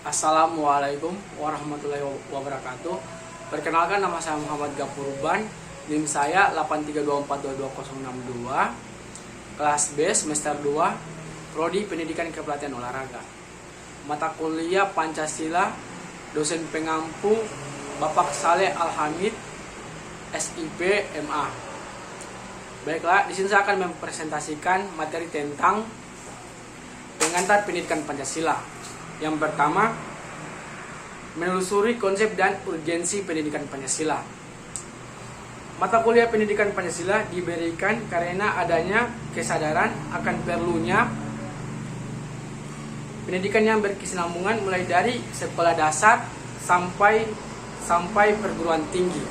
Assalamualaikum warahmatullahi wabarakatuh. Perkenalkan, nama saya Muhammad Gapurban. NIM saya 832422062. Kelas B semester 2, Prodi Pendidikan Kepelatihan Olahraga. Mata kuliah Pancasila, dosen pengampu Bapak Saleh Alhamid, SIP MA. Baiklah, di sini saya akan mempresentasikan materi tentang pengantar pendidikan Pancasila. Yang pertama, menelusuri konsep dan urgensi pendidikan Pancasila. Mata kuliah pendidikan Pancasila diberikan karena adanya kesadaran akan perlunya pendidikan yang berkesinambungan mulai dari sekolah dasar sampai perguruan tinggi.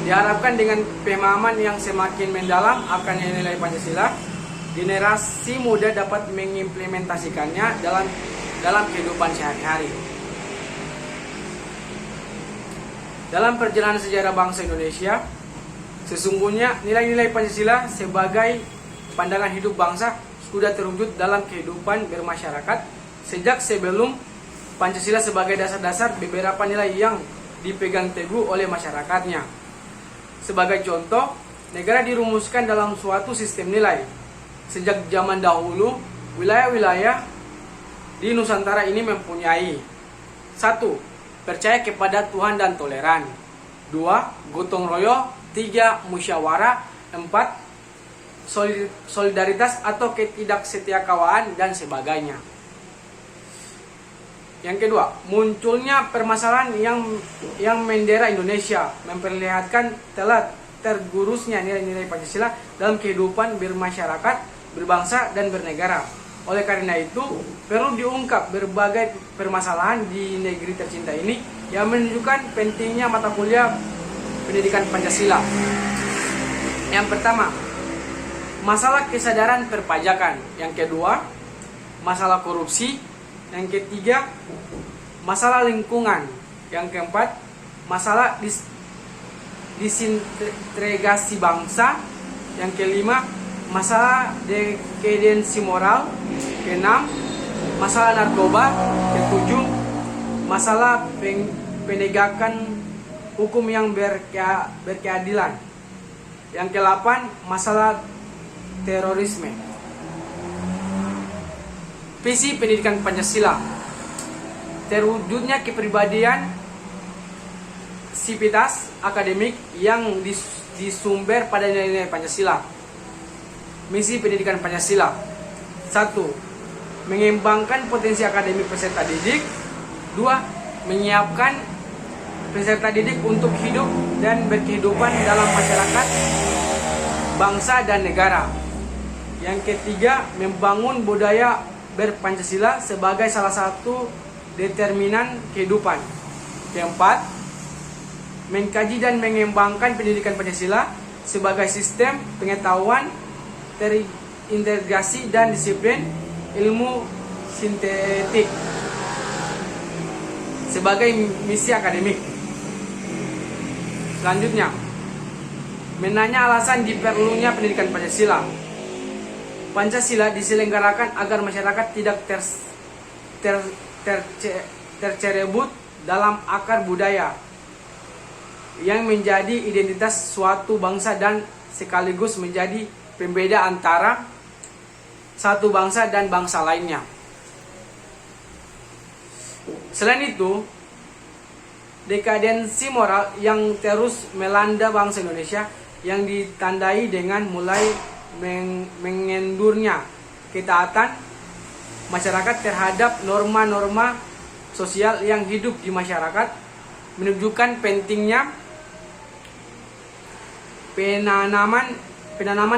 Diharapkan dengan pemahaman yang semakin mendalam akan nilai Pancasila, generasi muda dapat mengimplementasikannya dalam kehidupan sehari-hari. Dalam perjalanan sejarah bangsa Indonesia, sesungguhnya nilai-nilai Pancasila sebagai pandangan hidup bangsa sudah terwujud dalam kehidupan bermasyarakat sejak sebelum Pancasila sebagai dasar-dasar beberapa nilai yang dipegang teguh oleh masyarakatnya. Sebagai contoh, negara dirumuskan dalam suatu sistem nilai. Sejak zaman dahulu, wilayah-wilayah di Nusantara ini mempunyai 1. Percaya kepada Tuhan dan toleran. 2. Gotong royong. 3. Musyawarah. 4. Solidaritas atau ketidaksetiakawanan dan sebagainya. Yang kedua, munculnya permasalahan yang mendera Indonesia, memperlihatkan telah tergerusnya nilai-nilai Pancasila dalam kehidupan bermasyarakat, berbangsa, dan bernegara. Oleh karena itu, perlu diungkap berbagai permasalahan di negeri tercinta ini yang menunjukkan pentingnya mata kuliah pendidikan Pancasila. Yang pertama, masalah kesadaran perpajakan. Yang kedua, masalah korupsi. Yang ketiga, masalah lingkungan. Yang keempat, masalah disintegrasi bangsa. Yang kelima, masalah dekadensi moral. Keenam, masalah narkoba. Ketujuh, masalah penegakan hukum yang berkeadilan. Yang kedelapan, masalah terorisme. Visi pendidikan Pancasila: terwujudnya kepribadian sivitas akademik yang disumber pada nilai-nilai Pancasila. Misi pendidikan Pancasila: 1. Mengembangkan potensi akademik peserta didik. 2. Menyiapkan peserta didik untuk hidup dan berkehidupan dalam masyarakat, bangsa, dan negara. Yang ketiga, membangun budaya berpancasila sebagai salah satu determinan kehidupan. Keempat, mengkaji dan mengembangkan pendidikan Pancasila sebagai sistem pengetahuan terintegrasi dan disiplin ilmu sintetik sebagai misi akademik. Selanjutnya, menanya alasan diperlunya pendidikan Pancasila. Pancasila diselenggarakan agar masyarakat tidak tercerebut dalam akar budaya yang menjadi identitas suatu bangsa dan sekaligus menjadi pembeda antara satu bangsa dan bangsa lainnya. Selain itu, dekadensi moral yang terus melanda bangsa Indonesia yang ditandai dengan mulai mengendurnya ketaatan masyarakat terhadap norma-norma sosial yang hidup di masyarakat menunjukkan pentingnya penanaman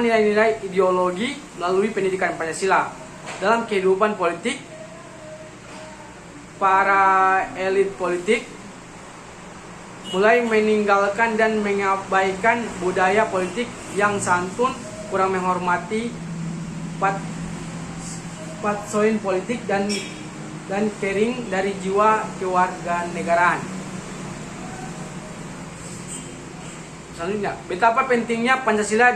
nilai-nilai ideologi melalui pendidikan Pancasila dalam kehidupan politik. Para elit politik mulai meninggalkan dan mengabaikan budaya politik yang santun, kurang menghormati patsoin politik dan kering dari jiwa kewarganegaraan. Selanjutnya, betapa pentingnya Pancasila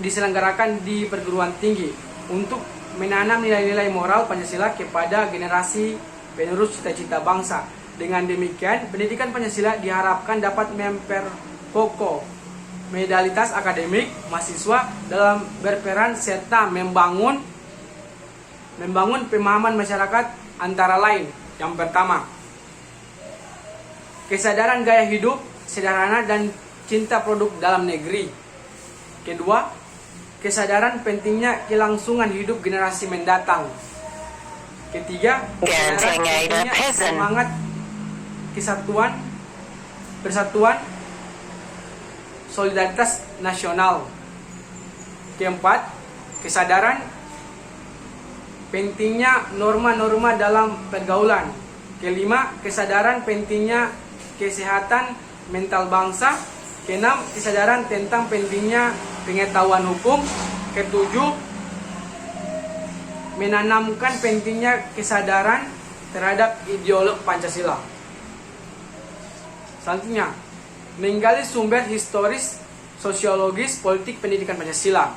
diselenggarakan di perguruan tinggi untuk menanam nilai-nilai moral Pancasila kepada generasi penerus cita-cita bangsa. Dengan demikian, pendidikan Pancasila diharapkan dapat memperkokoh modalitas akademik mahasiswa dalam berperan serta membangun pemahaman masyarakat antara lain. Yang pertama, kesadaran gaya hidup sederhana dan cinta produk dalam negeri. Kedua, kesadaran pentingnya kelangsungan hidup generasi mendatang. Ketiga, kesadaran pentingnya semangat kesatuan, persatuan, solidaritas nasional. Keempat, kesadaran pentingnya norma-norma dalam pergaulan. Kelima, kesadaran pentingnya kesehatan mental bangsa. Keenam, kesadaran tentang pentingnya pengetahuan hukum. Ketujuh, menanamkan pentingnya kesadaran terhadap ideologi Pancasila. Selanjutnya, menggali sumber historis, sosiologis, politik pendidikan Pancasila.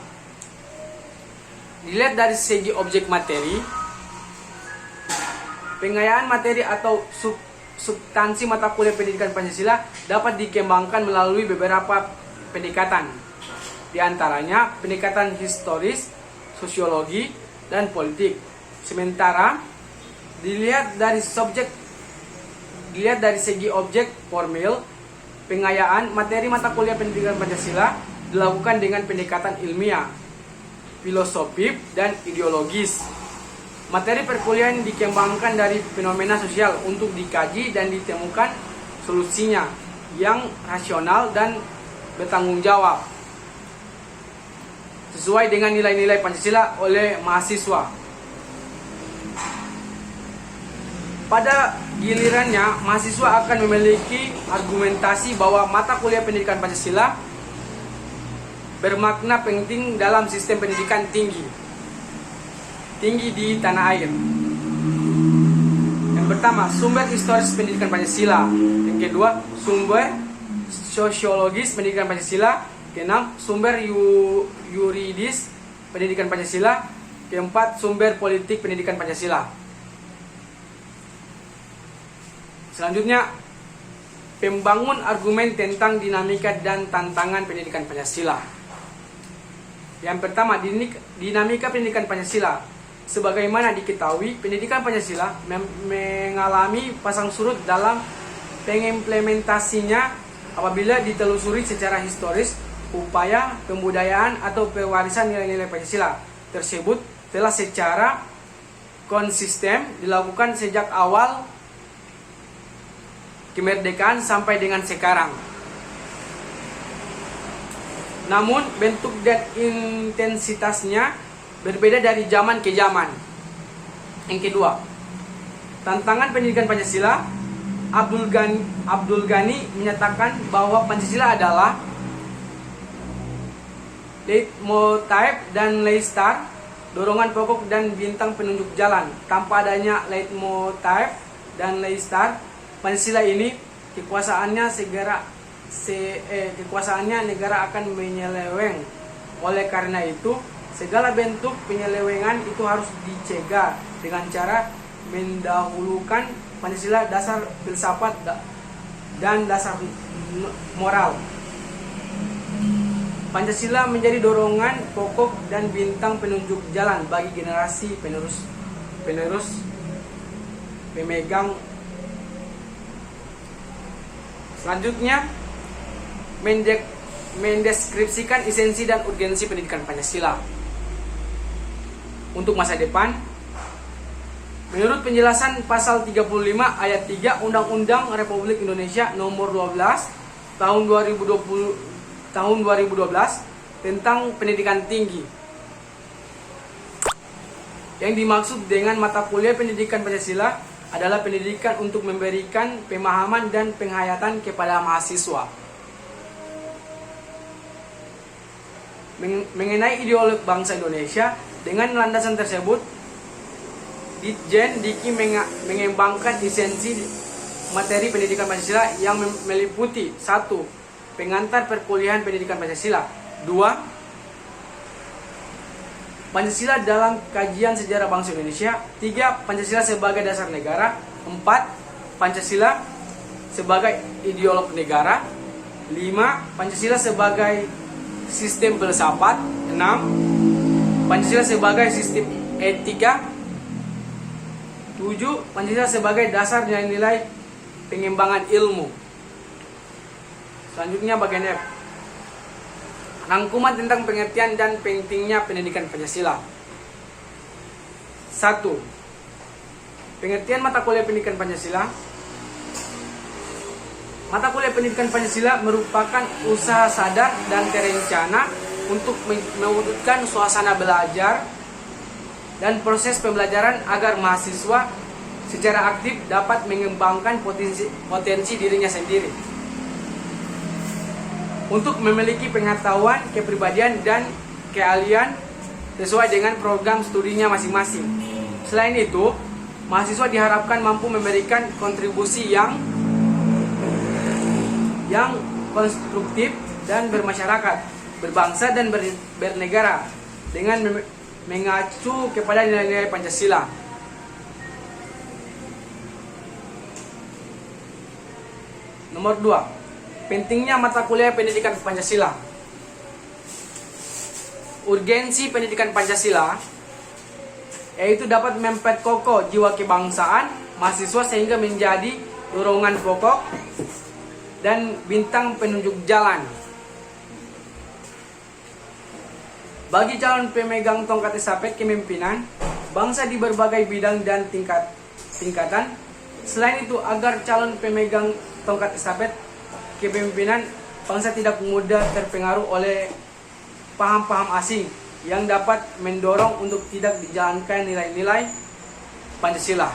Dilihat dari segi objek materi, pengayaan materi atau substansi mata kuliah pendidikan Pancasila dapat dikembangkan melalui beberapa pendekatan. Di antaranya pendekatan historis, sosiologi, dan politik. Sementara dilihat dari segi objek formil, pengayaan materi mata kuliah pendidikan Pancasila dilakukan dengan pendekatan ilmiah, filosofis, dan ideologis. Materi perkuliahan dikembangkan dari fenomena sosial untuk dikaji dan ditemukan solusinya yang rasional dan bertanggung jawab sesuai dengan nilai-nilai Pancasila oleh mahasiswa. Pada gilirannya, mahasiswa akan memiliki argumentasi bahwa mata kuliah pendidikan Pancasila bermakna penting dalam sistem pendidikan tinggi di tanah air. Yang pertama, sumber historis pendidikan Pancasila. Yang kedua, sumber sosiologis pendidikan Pancasila. Keenam, sumber yuridis pendidikan Pancasila. Keempat, sumber politik pendidikan Pancasila. Selanjutnya, pembangun argumen tentang dinamika dan tantangan pendidikan Pancasila. Yang pertama, dinamika pendidikan Pancasila. Sebagaimana diketahui, pendidikan Pancasila mengalami pasang surut dalam pengimplementasinya apabila ditelusuri secara historis. Upaya pembudayaan atau pewarisan nilai-nilai Pancasila tersebut telah secara konsisten dilakukan sejak awal kemerdekaan sampai dengan sekarang. Namun bentuk dan intensitasnya berbeda dari zaman ke zaman. Yang kedua, tantangan pendidikan Pancasila. Abdul Ghani menyatakan bahwa Pancasila adalah leitmotif dan leistar, dorongan pokok dan bintang penunjuk jalan. Tanpa adanya leitmotif dan leistar, Pancasila ini kekuasaannya negara akan menyeleweng. Oleh karena itu, segala bentuk penyelewengan itu harus dicegah dengan cara mendahulukan Pancasila dasar filsafat dan dasar moral. Pancasila menjadi dorongan pokok dan bintang penunjuk jalan bagi generasi penerus pemegang. Selanjutnya, mendeskripsikan esensi dan urgensi pendidikan Pancasila untuk masa depan. Menurut penjelasan pasal 35 ayat 3 Undang-Undang Republik Indonesia Nomor 12 tahun 2012 tentang pendidikan tinggi, yang dimaksud dengan mata kuliah pendidikan Pancasila adalah pendidikan untuk memberikan pemahaman dan penghayatan kepada mahasiswa mengenai ideologi bangsa Indonesia. Dengan landasan tersebut, Ditjen Diki mengembangkan esensi materi pendidikan Pancasila yang meliputi 1. Pengantar perkuliahan pendidikan Pancasila. 2. Pancasila dalam kajian sejarah bangsa Indonesia. 3. Pancasila sebagai dasar negara. 4. Pancasila sebagai ideolog negara. 5. Pancasila sebagai sistem filsafat. 6. Pancasila sebagai sistem etika. 7. Pancasila sebagai dasar nilai-nilai pengembangan ilmu. Selanjutnya bagian F. Rangkuman tentang pengertian dan pentingnya pendidikan Pancasila. 1. Pengertian mata kuliah pendidikan Pancasila. Mata kuliah pendidikan Pancasila merupakan usaha sadar dan terencana untuk mewujudkan suasana belajar dan proses pembelajaran agar mahasiswa secara aktif dapat mengembangkan potensi dirinya sendiri untuk memiliki pengetahuan, kepribadian, dan keahlian sesuai dengan program studinya masing-masing. Selain itu, mahasiswa diharapkan mampu memberikan kontribusi yang konstruktif dan bermasyarakat, berbangsa, dan bernegara dengan mengacu kepada nilai-nilai Pancasila. Nomor 2. Pentingnya mata kuliah pendidikan Pancasila. Urgensi pendidikan Pancasila yaitu dapat memperkokoh jiwa kebangsaan mahasiswa sehingga menjadi dorongan pokok dan bintang penunjuk jalan bagi calon pemegang tongkat estafet kepemimpinan bangsa di berbagai bidang dan tingkatan. Selain itu, agar calon pemegang tongkat estafet kepemimpinan bangsa tidak mudah terpengaruh oleh paham-paham asing yang dapat mendorong untuk tidak dijalankan nilai-nilai Pancasila.